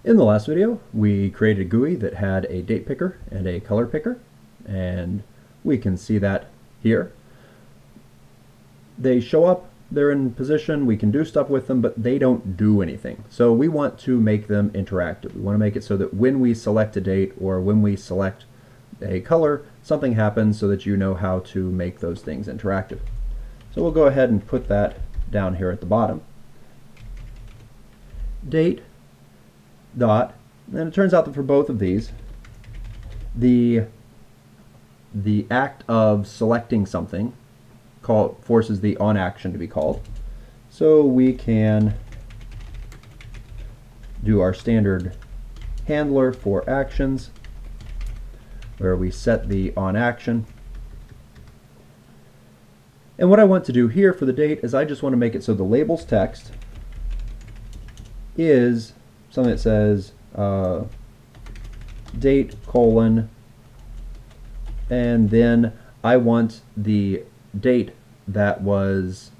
In the last video, we created a GUI that had a date picker and a color picker, and we can see that here. They show up, they're in position, we can do stuff with them, but they don't do anything. So we want to make them interactive. We want to make it so that when we select a date or when we select a color, something happens so that you know how to make those things interactive. So we'll go ahead and put that down here at the bottom. Date dot, and it turns out that for both of these, the act of selecting something forces the on action to be called. So we can do our standard handler for actions where we set the on action. And what I want to do here for the date is I just want to make it so the labels text is something that says date colon, and then I want the date that was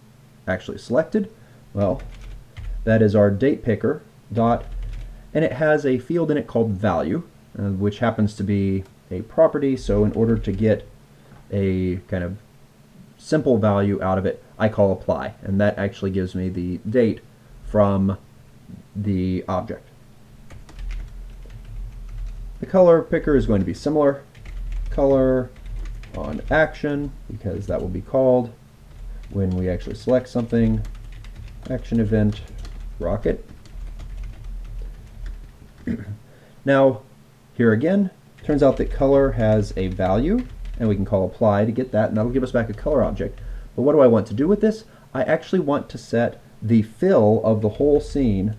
actually selected. Well, that is our date picker dot, and it has a field in it called value, which happens to be a property. So in order to get a kind of simple value out of it, I call apply, and that actually gives me the date from the object. The color picker is going to be similar. Color on action, because that will be called when we actually select something. Action event rocket. Now here again, turns out that color has a value, and we can call apply to get that, and that'll give us back a color object. But what do I want to do with this? I actually want to set the fill of the whole scene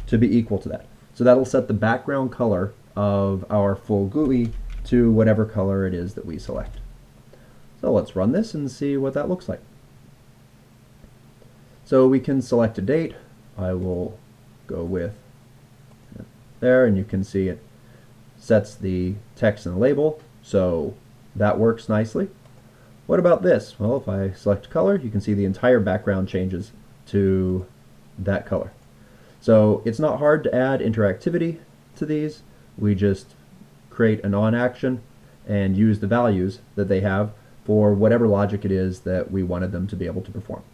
to be equal to that. So that'll set the background color of our full GUI to whatever color it is that we select. So let's run this and see what that looks like. So we can select a date. I will go with there, and you can see it sets the text and the label, so that works nicely. What about this? Well, if I select color, you can see the entire background changes to that color. So it's not hard to add interactivity to these. We just create an on action and use the values that they have for whatever logic it is that we wanted them to be able to perform.